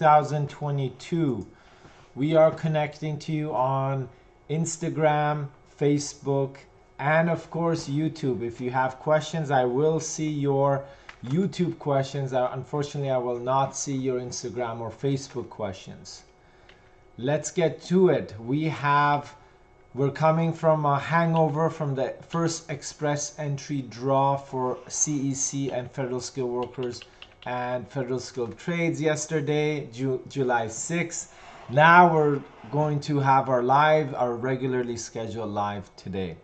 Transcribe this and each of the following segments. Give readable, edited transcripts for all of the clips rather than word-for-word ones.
2022. We are connecting to you on Instagram, Facebook, and of course YouTube. If you have questions, I will see your YouTube questions. Unfortunately, I will not see your Instagram or Facebook questions. Let's get to it. We're coming from a hangover from the first express entry draw for CEC and federal skilled workers and federal skilled trades yesterday, July 6th. Now we're going to have our regularly scheduled live today.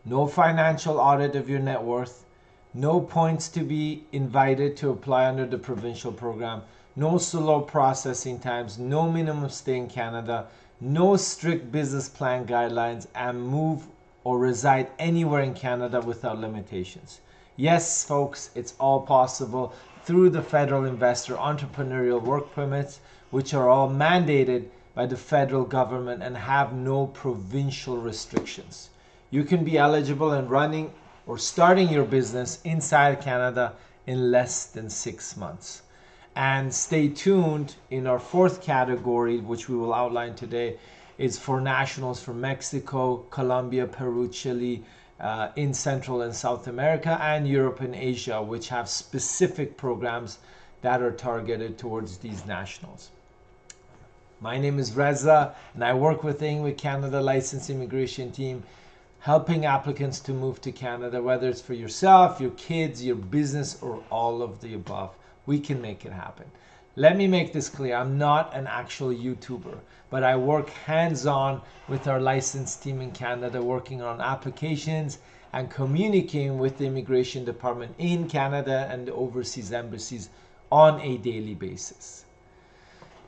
No financial audit of your net worth, no points to be invited to apply under the provincial program, no slow processing times, no minimum stay in Canada, no strict business plan guidelines, and move or reside anywhere in Canada without limitations. Yes, folks, it's all possible through the federal investor entrepreneurial work permits, which are all mandated by the federal government and have no provincial restrictions. You can be eligible in running or starting your business inside Canada in less than 6 months. And stay tuned, in our fourth category, which we will outline today, is for nationals from Mexico, Colombia, Peru, Chile, in Central and South America, and Europe and Asia, which have specific programs that are targeted towards these nationals. My name is Reza, and I work with the Immigrate Canada licensed immigration team, helping applicants to move to Canada, whether it's for yourself, your kids, your business, or all of the above. We can make it happen. Let me make this clear. I'm not an actual YouTuber, but I work hands-on with our licensed team in Canada, working on applications and communicating with the immigration department in Canada and the overseas embassies on a daily basis.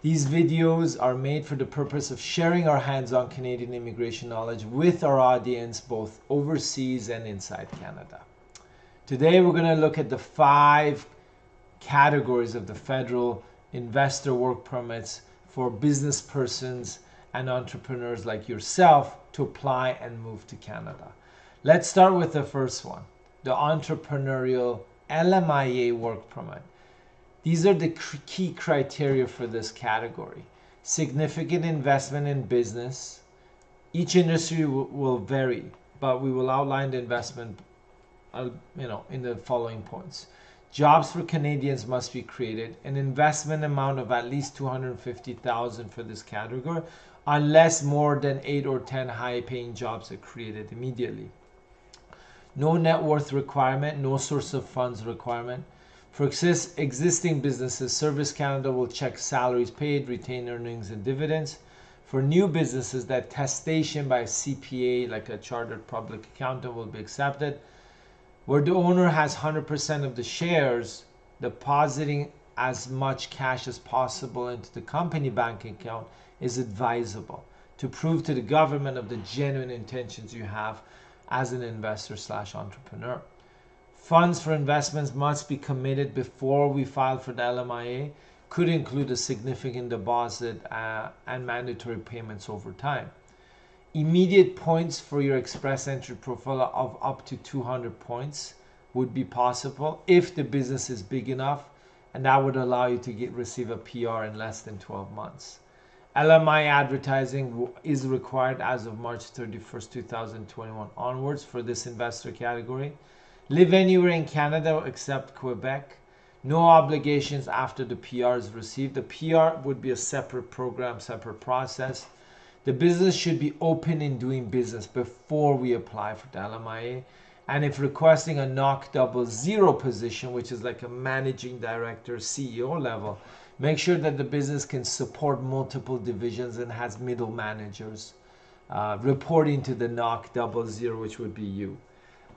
These videos are made for the purpose of sharing our hands-on Canadian immigration knowledge with our audience, both overseas and inside Canada. Today, we're going to look at the 5 categories of the federal investor work permits for business persons and entrepreneurs like yourself to apply and move to Canada. Let's start with the first one, the entrepreneurial LMIA work permit. These are the key criteria for this category. Significant investment in business. Each industry will vary, but we will outline the investment in the following points. Jobs for Canadians must be created. An investment amount of at least $250,000 for this category, unless more than 8 or 10 high-paying jobs are created immediately. No net worth requirement, no source of funds requirement. For existing businesses, Service Canada will check salaries paid, retained earnings, and dividends. For new businesses, that attestation by a CPA, like a chartered public accountant, will be accepted. Where the owner has 100% of the shares, depositing as much cash as possible into the company bank account is advisable to prove to the government of the genuine intentions you have as an investor / entrepreneur. Funds for investments must be committed before we file for the LMIA, could include a significant deposit and mandatory payments over time. Immediate points for your express entry profile of up to 200 points would be possible if the business is big enough, and that would allow you to receive a PR in less than 12 months. LMI advertising is required as of March 31st, 2021 onwards for this investor category. Live anywhere in Canada except Quebec. No obligations after the PR is received. The PR would be a separate program, separate process. The business should be open in doing business before we apply for the LMIA. And if requesting a NOC 00 position, which is like a managing director, CEO level, make sure that the business can support multiple divisions and has middle managers reporting to the NOC 00, which would be you,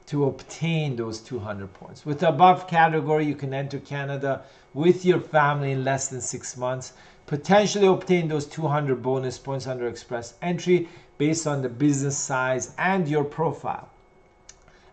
to obtain those 200 points. With the above category, you can enter Canada with your family in less than 6 months, potentially obtain those 200 bonus points under express entry based on the business size and your profile,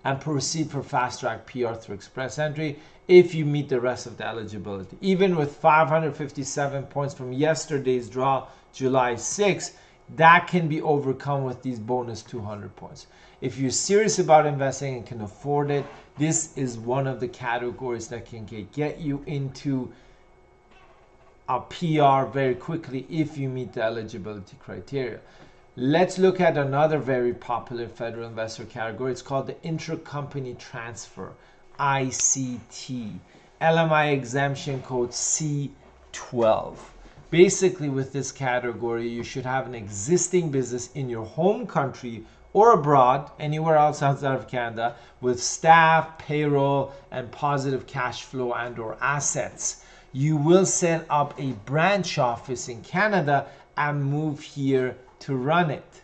and proceed for fast track PR through express entry if you meet the rest of the eligibility. Even with 557 points from yesterday's draw, July 6th, that can be overcome with these bonus 200 points. If you're serious about investing and can afford it, this is one of the categories that can get you into a PR very quickly if you meet the eligibility criteria. Let's look at another very popular federal investor category. It's called the Intra-Company Transfer, ICT. LMIA exemption code C12. Basically, with this category, you should have an existing business in your home country or abroad, anywhere else outside of Canada, with staff, payroll, and positive cash flow and or assets. You will set up a branch office in Canada and move here to run it.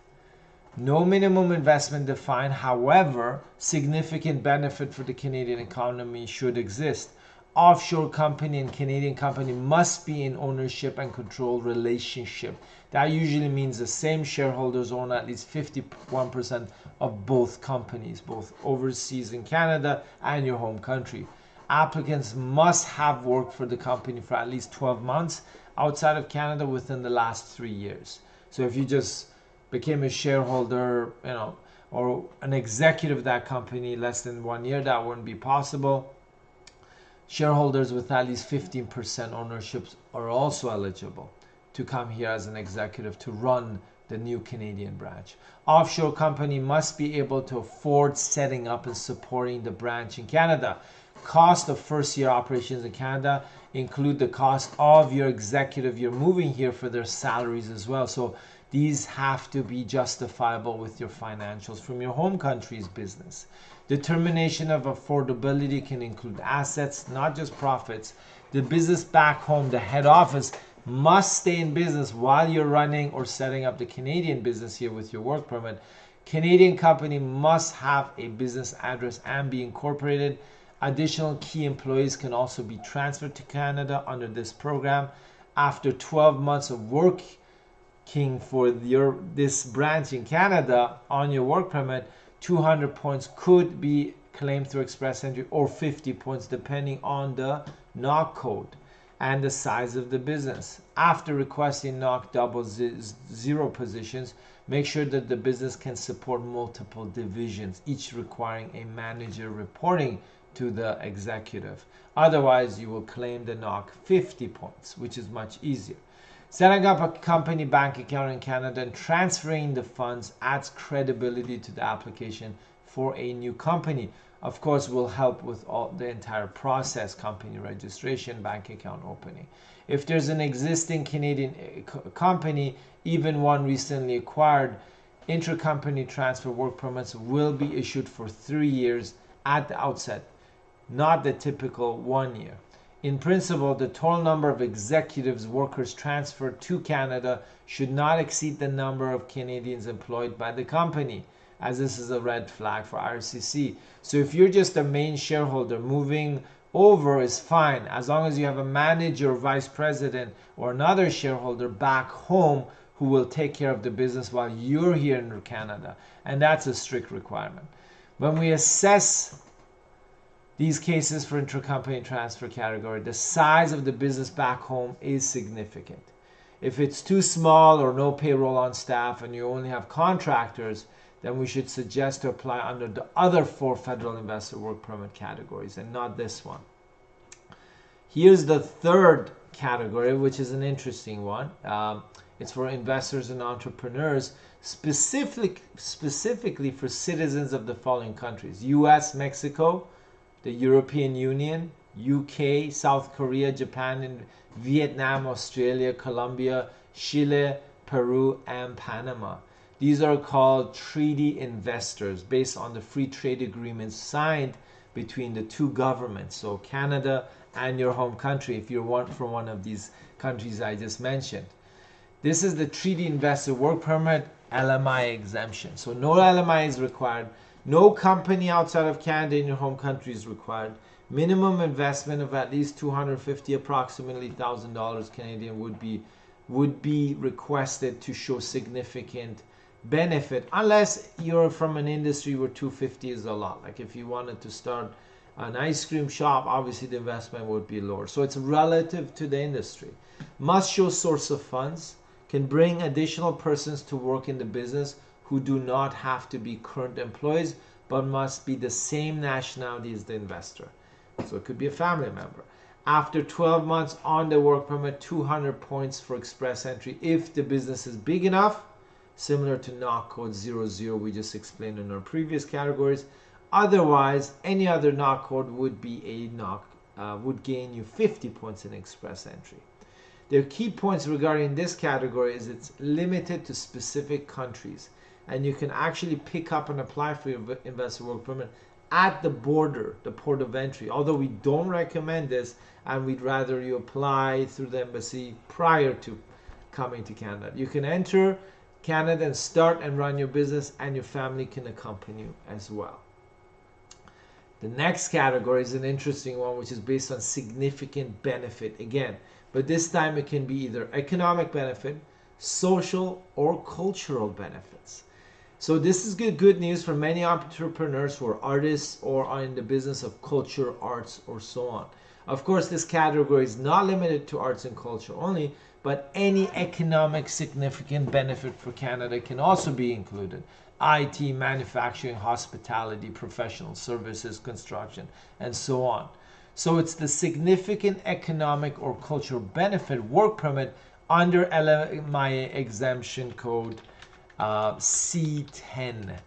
No minimum investment defined. However, significant benefit for the Canadian economy should exist. Offshore company and Canadian company must be in ownership and control relationship. That usually means the same shareholders own at least 51% of both companies, both overseas in Canada and your home country. Applicants must have worked for the company for at least 12 months outside of Canada within the last 3 years. So if you just became a shareholder, or an executive of that company less than 1 year, that wouldn't be possible. Shareholders with at least 15% ownerships are also eligible to come here as an executive to run the new Canadian branch. Offshore company must be able to afford setting up and supporting the branch in Canada. Cost of first year operations in Canada include the cost of your executive you're moving here for their salaries as well. So these have to be justifiable with your financials from your home country's business. Determination of affordability can include assets, not just profits. The business back home, the head office, must stay in business while you're running or setting up the Canadian business here with your work permit. Canadian company must have a business address and be incorporated. Additional key employees can also be transferred to Canada under this program. After 12 months of working for this branch in Canada on your work permit, 200 points could be claimed through express entry, or 50 points depending on the NOC code and the size of the business. After requesting NOC double zero positions, make sure that the business can support multiple divisions, each requiring a manager reporting to the executive. Otherwise, you will claim the NOC 50 points, which is much easier. Setting up a company bank account in Canada and transferring the funds adds credibility to the application for a new company. Of course, will help with all the entire process, company registration, bank account opening. If there's an existing Canadian company, even one recently acquired, intercompany transfer work permits will be issued for 3 years at the outset, not the typical 1 year. In principle, the total number of executives workers transferred to Canada should not exceed the number of Canadians employed by the company, as this is a red flag for RCC. So if you're just a main shareholder, moving over is fine, as long as you have a manager, vice president, or another shareholder back home who will take care of the business while you're here in Canada. And that's a strict requirement. When we assess these cases for intercompany transfer category, the size of the business back home is significant. If it's too small or no payroll on staff and you only have contractors, then we should suggest to apply under the other 4 federal investor work permit categories and not this one. Here's the third category, which is an interesting one. It's for investors and entrepreneurs, specifically for citizens of the following countries: US, Mexico, the European Union, UK, South Korea, Japan, and Vietnam, Australia, Colombia, Chile, Peru, and Panama. These are called treaty investors based on the free trade agreements signed between the 2 governments, so Canada and your home country, if you're from one of these countries I just mentioned. This is the treaty investor work permit, LMIA exemption. So no LMIA is required. No company outside of Canada in your home country is required. Minimum investment of at least $250, approximately $1,000 Canadian would be requested to show significant benefit, unless you're from an industry where $250 is a lot. Like if you wanted to start an ice cream shop, obviously the investment would be lower. So it's relative to the industry. Must show source of funds. Can bring additional persons to work in the business who do not have to be current employees, but must be the same nationality as the investor. So it could be a family member. After 12 months on the work permit, 200 points for express entry if the business is big enough, similar to knock code 00 we just explained in our previous categories. Otherwise, any other knock code would be a knock, would gain you 50 points in express entry. The key points regarding this category is it's limited to specific countries, and you can actually pick up and apply for your investor work permit at the border, the port of entry. Although we don't recommend this, and we'd rather you apply through the embassy prior to coming to Canada. You can enter Canada and start and run your business, and your family can accompany you as well. The next category is an interesting one, which is based on significant benefit again, but this time it can be either economic benefit, social, or cultural benefits. So this is good news for many entrepreneurs who are artists or are in the business of culture, arts, or so on. Of course, this category is not limited to arts and culture only, but any economic significant benefit for Canada can also be included. IT, manufacturing, hospitality, professional services, construction, and so on. So it's the significant economic or cultural benefit work permit under LMIA exemption code C10.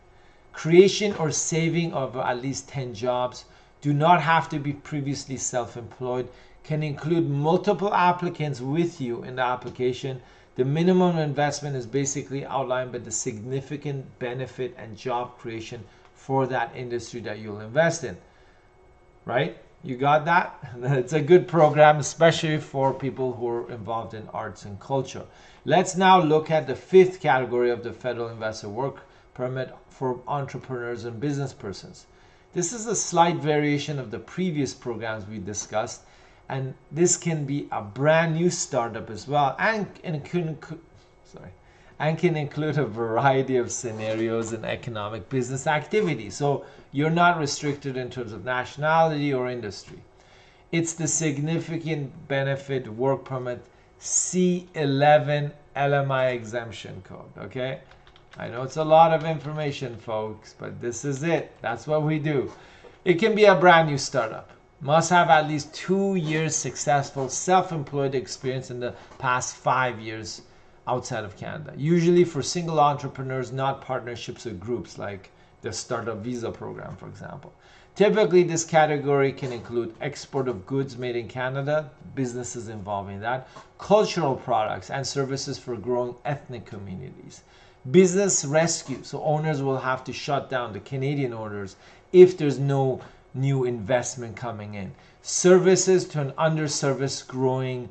Creation or saving of at least 10 jobs, do not have to be previously self-employed, can include multiple applicants with you in the application. The minimum investment is basically outlined by the significant benefit and job creation for that industry that you'll invest in. Right? You got that? It's a good program, especially for people who are involved in arts and culture. Let's now look at the fifth category of the federal investor work permit for entrepreneurs and business persons. This is a slight variation of the previous programs we discussed, and this can be a brand new startup as well, and can include a variety of scenarios and economic business activities. So you're not restricted in terms of nationality or industry. It's the significant benefit work permit C11 LMI exemption code, okay? I know it's a lot of information, folks, but this is it. That's what we do. It can be a brand new startup. Must have at least 2 years successful self-employed experience in the past 5 years outside of Canada. Usually for single entrepreneurs, not partnerships or groups like the startup visa program, for example. Typically, this category can include export of goods made in Canada, businesses involving that, cultural products and services for growing ethnic communities. Business rescue, so owners will have to shut down the Canadian owners if there's no new investment coming in. Services to an underserviced growing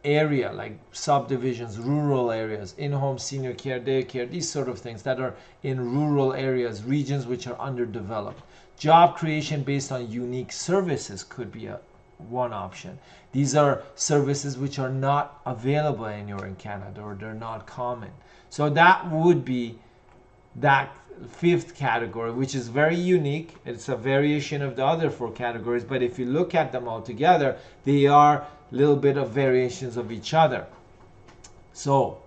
area like subdivisions, rural areas, in-home senior care, daycare, these sort of things that are in rural areas, regions which are underdeveloped. Job creation based on unique services could be one option. These are services which are not available anywhere in Canada, or they're not common. So that would be that fifth category, which is very unique. It's a variation of the other four categories, but if you look at them all together, they are a little bit of variations of each other. So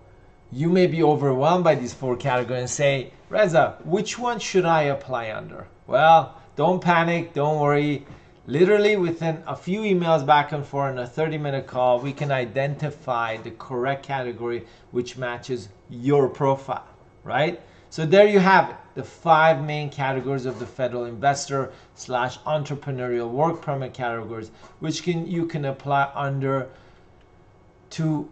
you may be overwhelmed by these four categories and say, Reza, which one should I apply under? Well, don't panic, don't worry. Literally within a few emails back and forth and a 30-minute call, we can identify the correct category which matches your profile, right? So there you have it, the 5 main categories of the federal investor / entrepreneurial work permit categories, which you can apply under to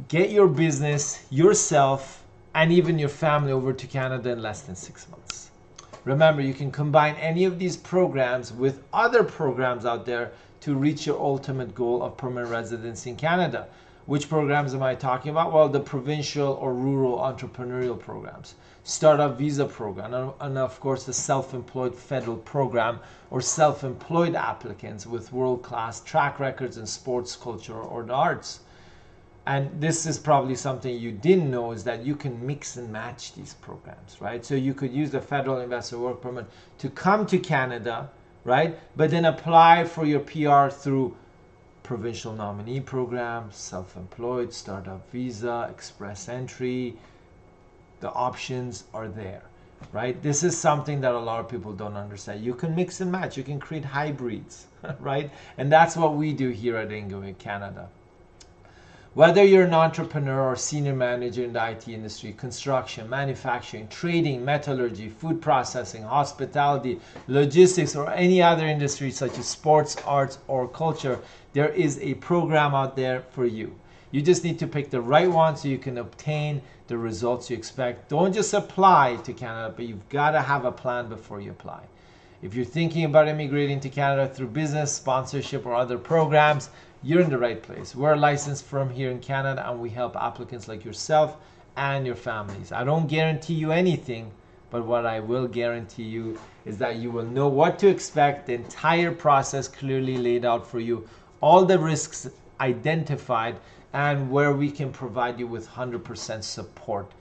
get your business, yourself, and even your family over to Canada in less than 6 months. Remember, you can combine any of these programs with other programs out there to reach your ultimate goal of permanent residency in Canada. Which programs am I talking about? Well, the provincial or rural entrepreneurial programs, startup visa program, and of course the self-employed federal program or self-employed applicants with world-class track records in sports, culture, or the arts. And this is probably something you didn't know, is that you can mix and match these programs, right? So you could use the federal investor work permit to come to Canada, right? But then apply for your PR through provincial nominee program, self-employed, startup visa, express entry. The options are there. right? This is something that a lot of people don't understand. You can mix and match, you can create hybrids, right? And that's what we do here at Immigrate Canada. Whether you're an entrepreneur or senior manager in the IT industry, construction, manufacturing, trading, metallurgy, food processing, hospitality, logistics, or any other industry such as sports, arts, or culture, there is a program out there for you. You just need to pick the right one so you can obtain the results you expect. Don't just apply to Canada, but you've got to have a plan before you apply. If you're thinking about immigrating to Canada through business, sponsorship, or other programs, you're in the right place. We're a licensed firm here in Canada, and we help applicants like yourself and your families. I don't guarantee you anything, but what I will guarantee you is that you will know what to expect, the entire process clearly laid out for you, all the risks identified, and where we can provide you with 100% support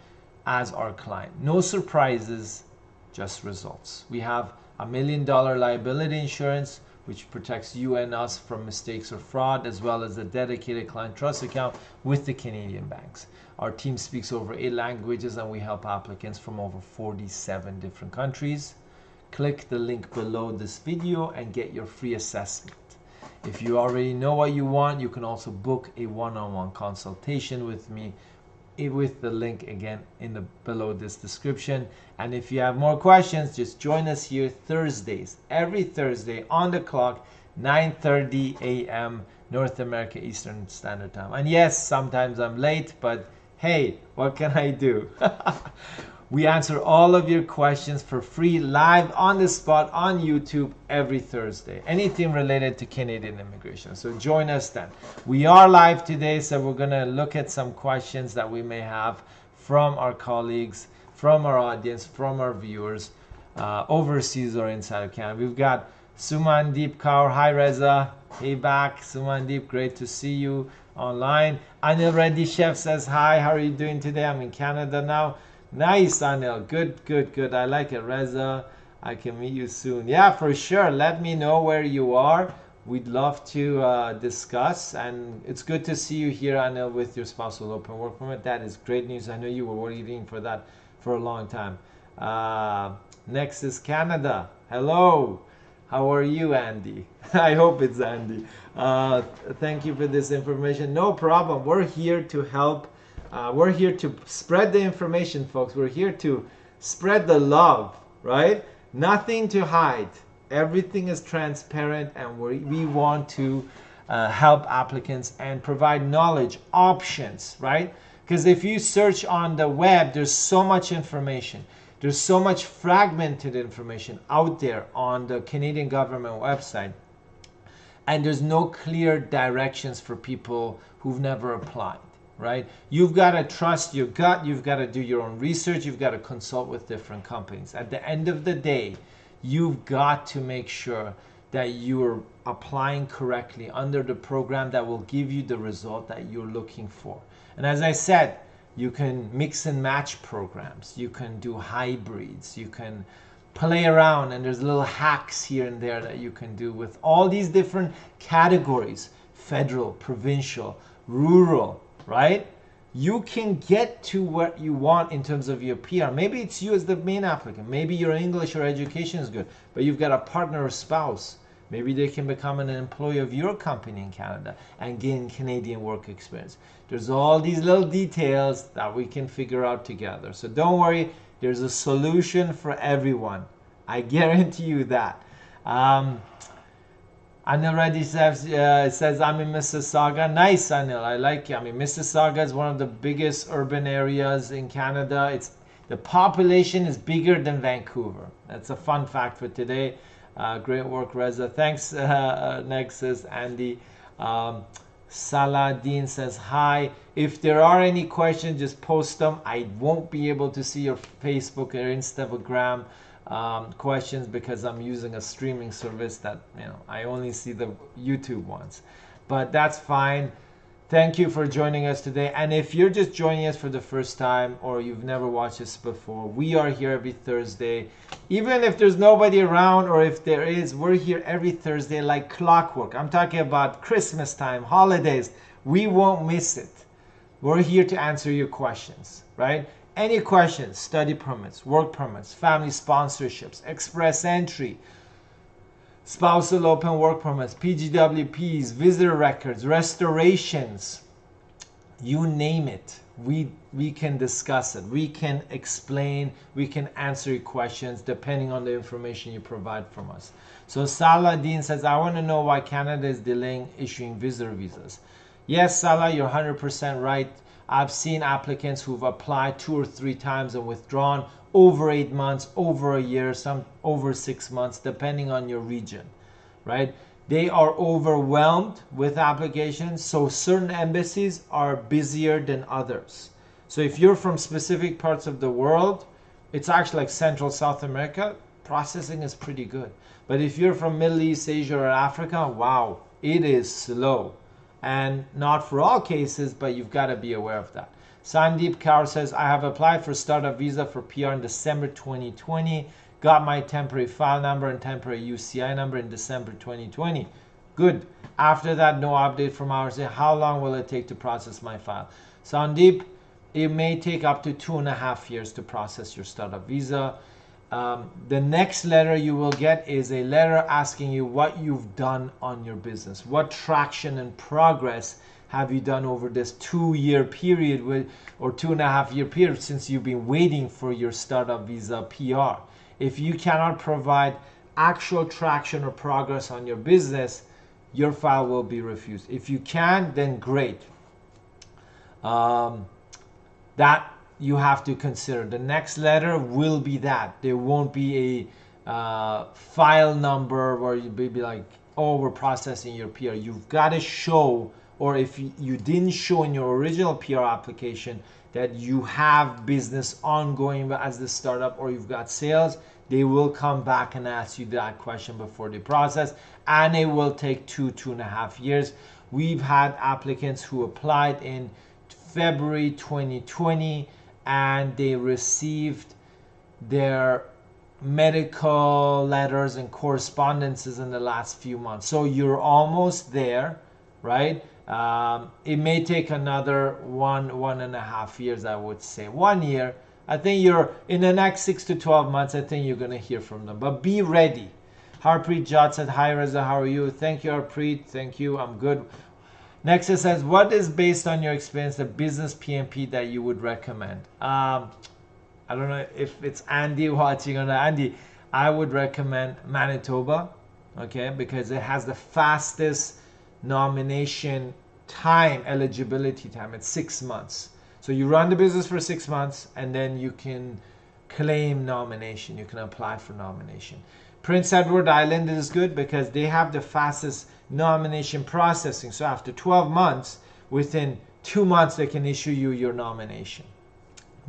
as our client. No surprises, just results. We have $1 million liability insurance, which protects you and us from mistakes or fraud, as well as a dedicated client trust account with the Canadian banks. Our team speaks over 8 languages, and we help applicants from over 47 different countries. Click the link below this video and get your free assessment. If you already know what you want, you can also book a one-on-one consultation with me with the link again below this description. And if you have more questions, just join us here Thursdays, every Thursday on the clock, 9:30 a.m. North America Eastern Standard Time. And yes, sometimes I'm late, but hey, what can I do? We answer all of your questions for free, live on the spot on YouTube every Thursday. Anything related to Canadian immigration. So join us then. We are live today, so we're going to look at some questions that we may have from our colleagues, from our audience, from our viewers, overseas or inside of Canada. We've got Sumandeep Kaur. Hi, Reza. Hey back. Sumandeep, great to see you online. Anil Reddy Chef says, hi, how are you doing today? I'm in Canada now. Nice, Anil. Good, good, good. I like it. Reza, I can meet you soon. Yeah, for sure. Let me know where you are. We'd love to discuss. And it's good to see you here, Anil, with your spousal open work permit. That is great news. I know you were waiting for that for a long time. Next is Canada. Hello. How are you, Andy? I hope it's Andy. Thank you for this information. No problem. We're here to help. We're here to spread the information, folks. We're here to spread the love, right? Nothing to hide. Everything is transparent, and we want to help applicants and provide knowledge, options, right? Because if you search on the web, there's so much information. There's so much fragmented information out there on the Canadian government website. And there's no clear directions for people who've never applied. Right? You've got to trust your gut. You've got to do your own research. You've got to consult with different companies. At the end of the day, you've got to make sure that you're applying correctly under the program that will give you the result that you're looking for. And as I said, you can mix and match programs. You can do hybrids. You can play around, and there's little hacks here and there that you can do with all these different categories: federal, provincial, rural, right? You can get to what you want in terms of your PR. Maybe it's you as the main applicant. Maybe your English or education is good, but you've got a partner or spouse. Maybe they can become an employee of your company in Canada and gain Canadian work experience. There's all these little details that we can figure out together. So don't worry, there's a solution for everyone. I guarantee you that. Anil Reddy says, I'm in Mississauga. Nice, Anil. I like it. I mean, Mississauga is one of the biggest urban areas in Canada. The population is bigger than Vancouver. That's a fun fact for today. Great work, Reza. Thanks, Nexus, Andy. Saladin says, hi. If there are any questions, just post them. I won't be able to see your Facebook or Instagram questions because I'm using a streaming service that, I only see the YouTube ones, but that's fine. Thank you for joining us today. And if you're just joining us for the first time or you've never watched us before, we are here every Thursday. Even if there's nobody around, or if there is, we're here every Thursday like clockwork. I'm talking about Christmas time, holidays. We won't miss it. We're here to answer your questions, right? Any questions? Study permits, work permits, family sponsorships, express entry, spousal open work permits, PGWPs, visitor records, restorations, you name it. We can discuss it. We can explain, we can answer your questions depending on the information you provide from us. So Salah Dean says, I want to know why Canada is delaying issuing visitor visas. Yes, Salah, you're 100% right. I've seen applicants who've applied 2 or 3 times and withdrawn over 8 months, over a year, some over 6 months, depending on your region, right? They are overwhelmed with applications, so certain embassies are busier than others. So if you're from specific parts of the world, it's actually like Central South America, processing is pretty good. But if you're from Middle East, Asia, or Africa, wow, it is slow. And not for all cases, but you've got to be aware of that. Sandeep Kaur says, I have applied for startup visa for PR in December 2020. Got my temporary file number and temporary UCI number in December 2020. Good. After that, no update from our side. How long will it take to process my file? Sandeep, it may take up to 2.5 years to process your startup visa. The next letter you will get is a letter asking you what you've done on your business. What traction and progress have you done over this 2-year period or 2.5 year period since you've been waiting for your startup visa PR? If you cannot provide actual traction or progress on your business, your file will be refused. If you can, then great. That you have to consider. The next letter will be that. There won't be a file number where you'll be like, oh, we're processing your PR. You've got to show, or if you didn't show in your original PR application that you have business ongoing as the startup or you've got sales, they will come back and ask you that question before they process, and it will take 2.5 years. We've had applicants who applied in February 2020 and they received their medical letters and correspondences in the last few months. So you're almost there, right? It may take another 1.5 years, I would say. 1 year. I think you're in the next 6 to 12 months, I think you're going to hear from them. But be ready. Harpreet Jat said, hi Reza, how are you? Thank you, Harpreet. Thank you. I'm good. Next it says, what is based on your experience the business PMP that you would recommend? I don't know if it's Andy watching or not. Andy, I would recommend Manitoba, okay, because it has the fastest nomination time, eligibility time. It's 6 months. So you run the business for 6 months and then you can claim nomination. You can apply for nomination. Prince Edward Island is good because they have the fastest nomination processing. So after 12 months, within 2 months, they can issue you your nomination.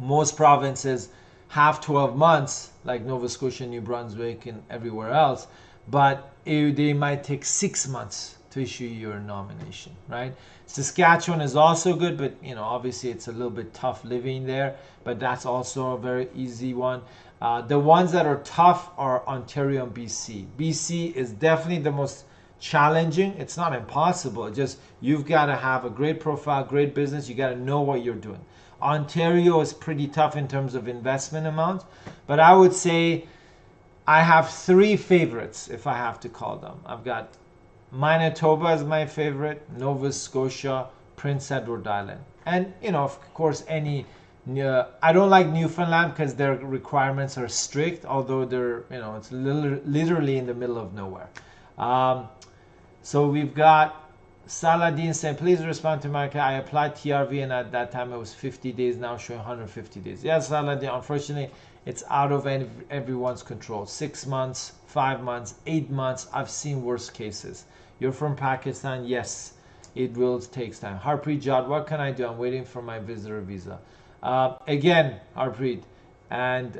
Most provinces have 12 months, like Nova Scotia, New Brunswick, and everywhere else, but they might take 6 months to issue your nomination, right? Saskatchewan is also good, but you know, obviously it's a little bit tough living there, but that's also a very easy one. The ones that are tough are Ontario and BC. BC is definitely the most challenging. It's not impossible. It's just you've got to have a great profile, great business. You got to know what you're doing. Ontario is pretty tough in terms of investment amount, but I would say I have 3 favorites if I have to call them. I've got Manitoba as my favorite, Nova Scotia, Prince Edward Island, and you know, of course, any. I don't like Newfoundland because their requirements are strict, although they're, you know, it's literally in the middle of nowhere. So we've got Saladin saying, please respond to my, I applied TRV and at that time it was 50 days, now showing 150 days. Yes, Saladin, unfortunately, it's out of everyone's control. 6 months, 5 months, 8 months. I've seen worse cases. You're from Pakistan? Yes, it will take time. Harpreet Jad, what can I do? I'm waiting for my visitor visa. Again, Harpreet and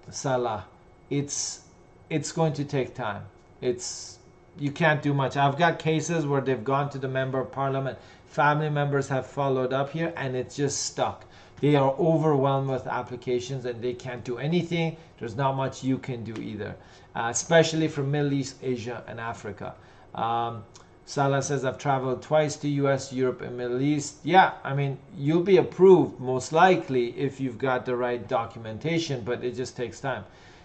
Salah, it's going to take time. You can't do much. I've got cases where they've gone to the member of parliament, family members have followed up here, and it's just stuck. They are overwhelmed with applications and they can't do anything. There's not much you can do either, especially from Middle East, Asia, and Africa. Salah says, I've traveled twice to US, Europe, and Middle East. Yeah, I mean, you'll be approved most likely if you've got the right documentation, but it just takes time.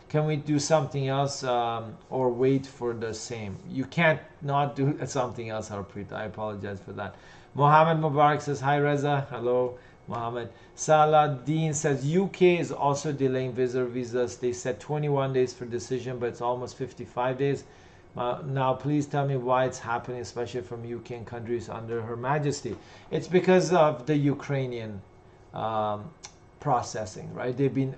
Can we do something else or wait for the same? You can't not do something else, Harpreet. I apologize for that. Mohammed Mubarak says, hi Reza. Hello, Mohammed. Salah Dean says, UK is also delaying visas. They said 21 days for decision, but it's almost 55 days. Now, please tell me why it's happening, especially from UK and countries under Her Majesty. It's because of the Ukrainian processing, right? They've been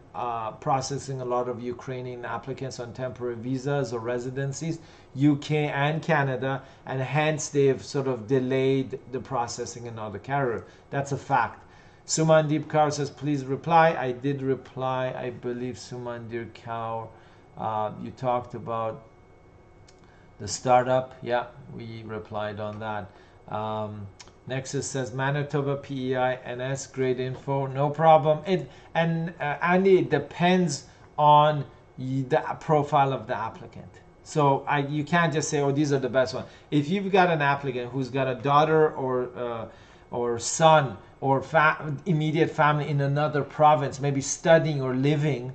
processing a lot of Ukrainian applicants on temporary visas or residencies, UK and Canada, and hence they've sort of delayed the processing in other carrier. That's a fact. Sumandeep Kaur says, please reply. I did reply. I believe Sumandeep Kaur, you talked about the startup. Yeah, we replied on that. Nexus says Manitoba PEI NS, great info, no problem. Andy, it depends on the profile of the applicant. So you can't just say, oh, these are the best ones. If you've got an applicant who's got a daughter or son or immediate family in another province, maybe studying or living,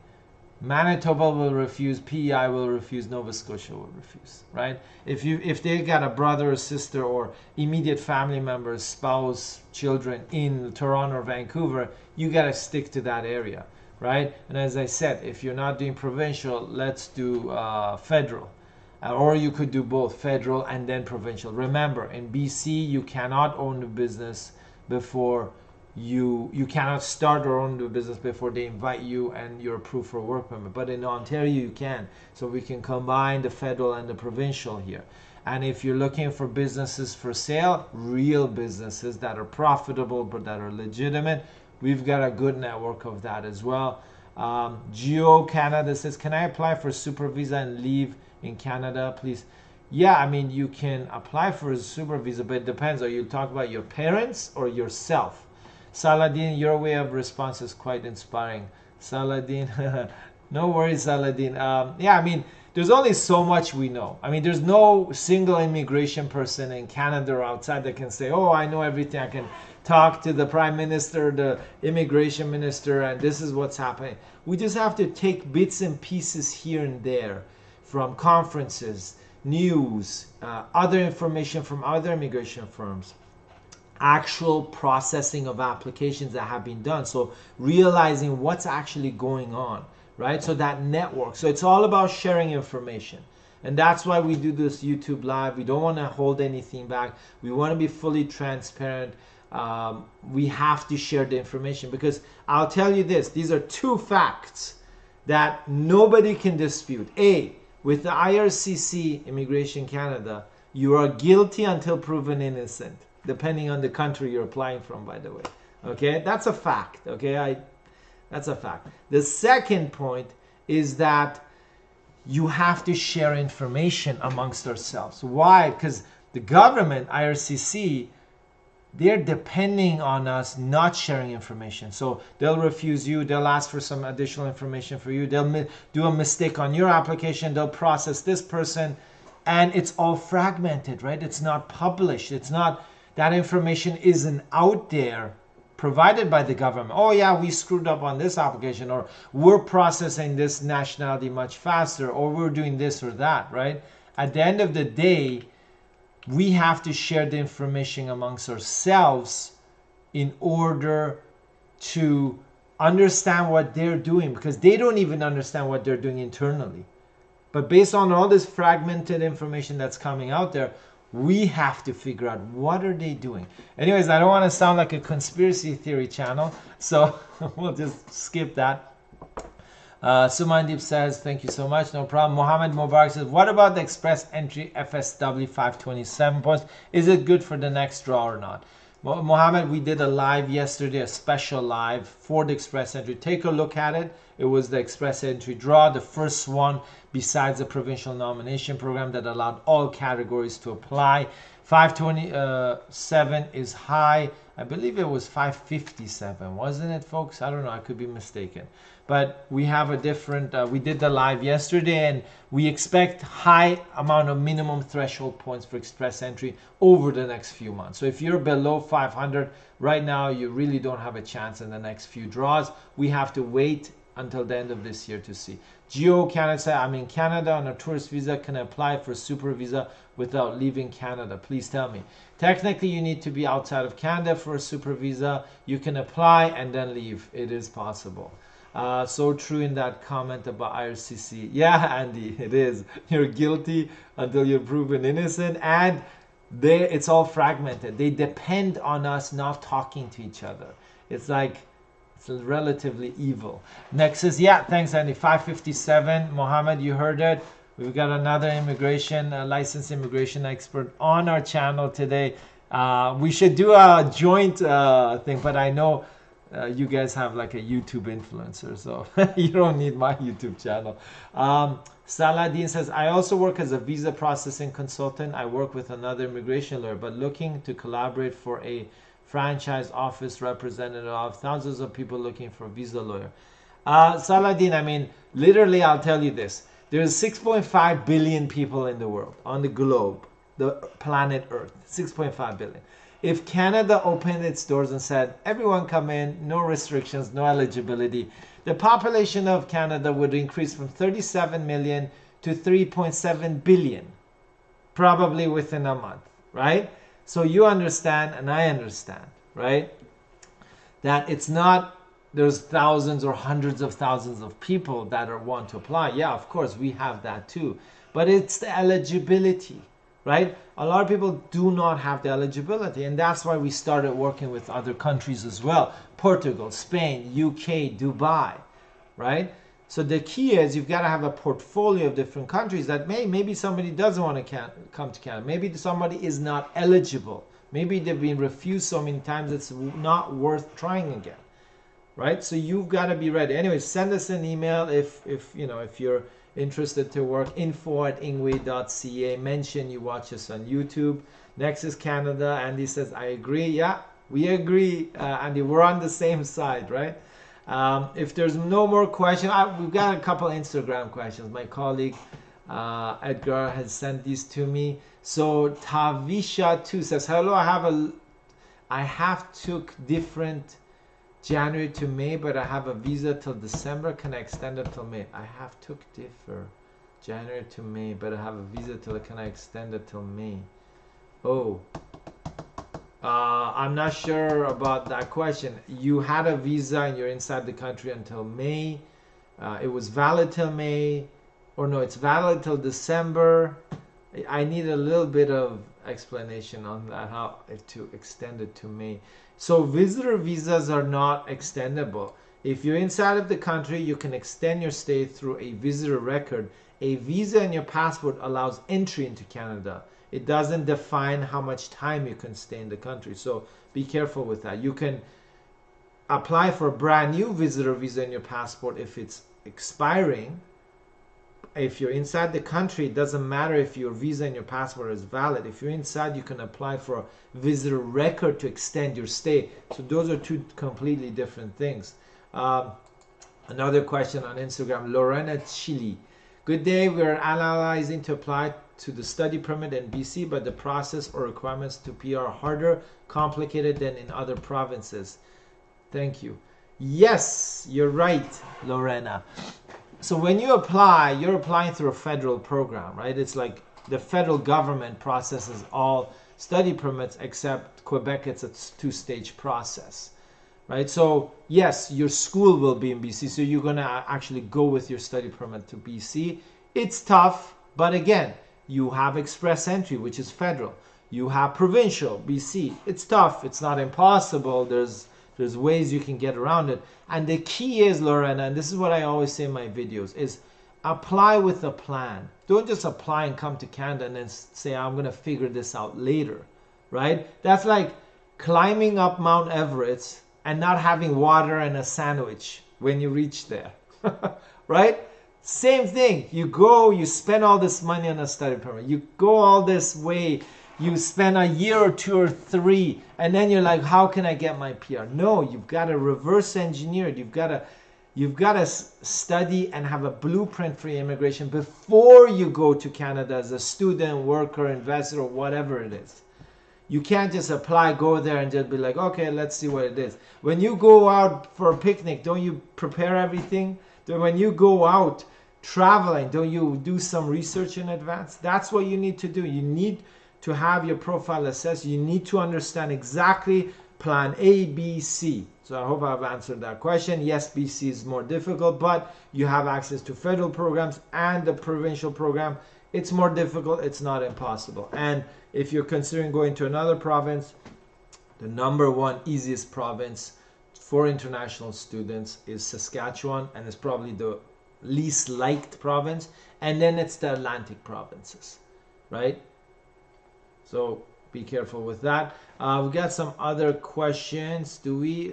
Manitoba will refuse, PEI will refuse, Nova Scotia will refuse, right? If they got a brother or sister or immediate family members, spouse, children in Toronto or Vancouver, you got to stick to that area, right? And as I said, if you're not doing provincial, let's do federal. Or you could do both, federal and then provincial. Remember, in BC, you cannot own the business before you cannot start or own the business before they invite you and you're approved for a work permit. But in Ontario, you can. So we can combine the federal and the provincial here. And if you're looking for businesses for sale, real businesses that are profitable but that are legitimate, we've got a good network of that as well. Geo Canada says, can I apply for super visa and leave in Canada, please? Yeah, I mean, you can apply for a super visa, but it depends. Are you talking about your parents or yourself? Saladin, your way of response is quite inspiring. Saladin, no worries, Saladin. Yeah, I mean, there's only so much we know. I mean, there's no single immigration person in Canada or outside that can say, oh, I know everything. I can talk to the Prime Minister, the immigration minister, and this is what's happening. We just have to take bits and pieces here and there from conferences, news, other information from other immigration firms, actual processing of applications that have been done. So realizing what's actually going on, right? So that network. So it's all about sharing information. And that's why we do this YouTube live. We don't want to hold anything back. We want to be fully transparent. We have to share the information because I'll tell you this, these are two facts that nobody can dispute. A, with the IRCC, Immigration Canada, you are guilty until proven innocent, depending on the country you're applying from, by the way. Okay, that's a fact. Okay, that's a fact. The second point is that you have to share information amongst ourselves. Why? Because the government, IRCC, they're depending on us not sharing information. So they'll refuse you, they'll ask for some additional information for you, they'll do a mistake on your application, they'll process this person, and it's all fragmented, right? It's not published. It's not, that information isn't out there provided by the government. Oh yeah, we screwed up on this application, or we're processing this nationality much faster, or we're doing this or that, right? At the end of the day, we have to share the information amongst ourselves in order to understand what they're doing, because they don't even understand what they're doing internally. But based on all this fragmented information that's coming out there, we have to figure out what are they doing. Anyways, I don't want to sound like a conspiracy theory channel, so we'll just skip that. Sumandeep says, thank you so much, no problem. Mohammed Mubarak says, what about the express entry FSW 527 points? Is it good for the next draw or not? Mohammed, we did a live yesterday, a special live for the express entry. Take a look at it. It was the express entry draw, the first one besides the provincial nomination program that allowed all categories to apply. 527 is high. I believe it was 557, wasn't it, folks? I don't know, I could be mistaken. But we have a different, we did the live yesterday, and we expect high amount of minimum threshold points for express entry over the next few months. So if you're below 500 right now, you really don't have a chance in the next few draws. We have to wait until the end of this year to see. Geo Canada said, I'm in Canada on a tourist visa. Can I apply for a super visa without leaving Canada? Please tell me. Technically, you need to be outside of Canada for a super visa. You can apply and then leave. It is possible. So true in that comment about IRCC. Yeah, Andy, it is. You're guilty until you're proven innocent, and it's all fragmented. They depend on us not talking to each other. It's like, it's relatively evil. Next is, yeah, thanks, Andy. 557. Mohammed, you heard it. We've got another immigration, licensed immigration expert on our channel today. We should do a joint thing, but I know you guys have like a YouTube influencer, so you don't need my YouTube channel. Saladin says, I also work as a visa processing consultant. I work with another immigration lawyer, but looking to collaborate for a franchise office representative of thousands of people looking for a visa lawyer. Saladin, I mean, literally, I'll tell you this. There's 6.5 billion people in the world, on the globe, the planet Earth, 6.5 billion. If Canada opened its doors and said, everyone come in, no restrictions, no eligibility, the population of Canada would increase from 37 million to 3.7 billion, probably within a month, right? So you understand, and I understand, right, that it's not, there's thousands or hundreds of thousands of people that want to apply. Yeah, of course, we have that too. But it's the eligibility, right? A lot of people do not have the eligibility, and that's why we started working with other countries as well. Portugal, Spain, UK, Dubai, right? So the key is you've got to have a portfolio of different countries that maybe somebody doesn't want to come to Canada. Maybe somebody is not eligible. Maybe they've been refused so many times it's not worth trying again, right? So you've got to be ready. Anyway, send us an email if you're interested to work, info@ingwe.ca. Mention you watch us on YouTube. Next is Canada. Andy says, I agree. Yeah, we agree, Andy. We're on the same side, right? If there's no more questions, we've got a couple Instagram questions. My colleague Edgar has sent these to me. So Tavisha 2 says, hello, I have took different January to May, but I have a visa till December. Can I extend it till May? I have took differ January to May, but I have a visa till, can I extend it till May? Oh, I'm not sure about that question. You had a visa and you're inside the country until May. It was valid till May, or no, it's valid till December. I need a little bit of explanation on that, how to extend it to May. So visitor visas are not extendable. If you're inside of the country, you can extend your stay through a visitor record. A visa in your passport allows entry into Canada. It doesn't define how much time you can stay in the country. So be careful with that. You can apply for a brand new visitor visa in your passport if it's expiring. If you're inside the country, it doesn't matter if your visa and your passport is valid. If you're inside, you can apply for a visitor record to extend your stay. So those are two completely different things. Another question on Instagram, Lorena Chili. Good day, we're analyzing to apply to the study permit in BC, but the process or requirements to PR are harder, complicated than in other provinces. Thank you. Yes, you're right, Lorena. So when you apply, you're applying through a federal program, right? It's like the federal government processes all study permits, except Quebec, it's a two-stage process, right? So yes, your school will be in BC, so you're gonna actually go with your study permit to BC. It's tough, but again, you have express entry, which is federal. You have provincial, BC. It's tough, it's not impossible. There's ways you can get around it. And the key is, Lorena, and this is what I always say in my videos, is apply with a plan. Don't just apply and come to Canada and then say, I'm going to figure this out later, right? That's like climbing up Mount Everest and not having water and a sandwich when you reach there, right? Same thing. You go, you spend all this money on a study permit. You go all this way. you spend a year or 2 or 3, and then you're like, how can I get my PR? No, you've got to reverse engineer it. You've got to study and have a blueprint for immigration before you go to Canada as a student, worker, investor, or whatever it is. You can't just apply, go there, and just be like, okay, let's see what it is. When you go out for a picnic, don't you prepare everything? When you go out traveling, don't you do some research in advance? That's what you need to do. You need to have your profile assessed. You need to understand exactly plan A, B, C. So I hope I've answered that question. Yes, BC is more difficult, but you have access to federal programs and the provincial program. It's more difficult. It's not impossible. And if you're considering going to another province, the #1 easiest province for international students is Saskatchewan, and it's probably the least liked province. And then it's the Atlantic provinces, right? So be careful with that. We got some other questions.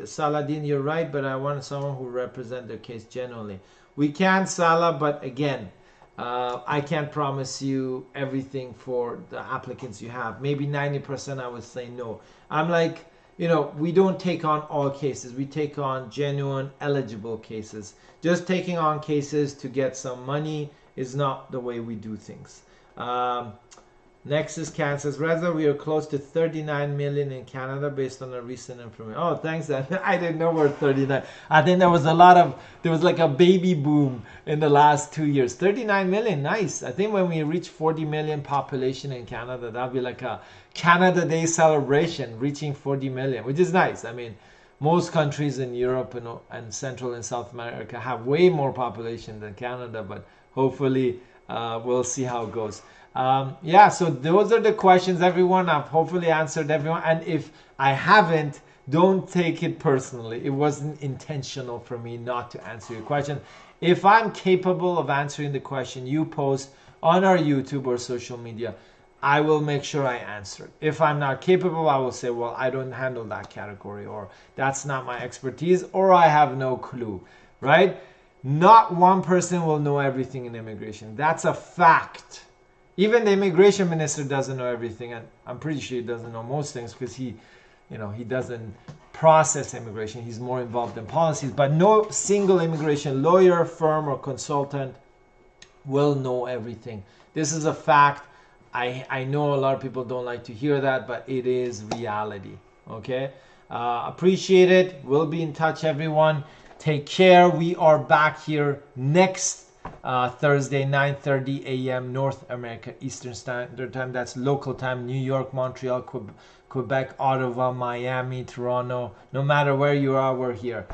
Saladin, you're right, but I want someone who represents their case genuinely. We can, Salah, but again, I can't promise you everything for the applicants you have. Maybe 90% I would say no. I'm like, we don't take on all cases. We take on genuine, eligible cases. Just taking on cases to get some money is not the way we do things. Nexus Can says, Reza, we are close to 39 million in Canada based on a recent information. Oh, thanks. I didn't know we're 39. I think there was like a baby boom in the last 2 years. 39 million, nice. I think when we reach 40 million population in Canada, that'll be like a Canada Day celebration, reaching 40 million, which is nice. I mean, most countries in Europe and Central and South America have way more population than Canada, but hopefully we'll see how it goes. Yeah, so those are the questions, everyone. I've hopefully answered everyone, and if I haven't, don't take it personally. It wasn't intentional for me not to answer your question. If I'm capable of answering the question you post on our YouTube or social media, I will make sure I answer it. If I'm not capable, I will say, well, I don't handle that category, or that's not my expertise, or I have no clue, right? Not one person will know everything in immigration. That's a fact. Even the immigration minister doesn't know everything, and I'm pretty sure he doesn't know most things because he doesn't process immigration. He's more involved in policies. But no single immigration lawyer, firm, or consultant will know everything. This is a fact. I know a lot of people don't like to hear that, but it is reality. Okay? Appreciate it. We'll be in touch, everyone. Take care. We are back here next Thursday, 9:30 a.m. North America Eastern Standard Time. That's local time. New York, Montreal, Quebec, Ottawa, Miami, Toronto. No matter where you are, we're here.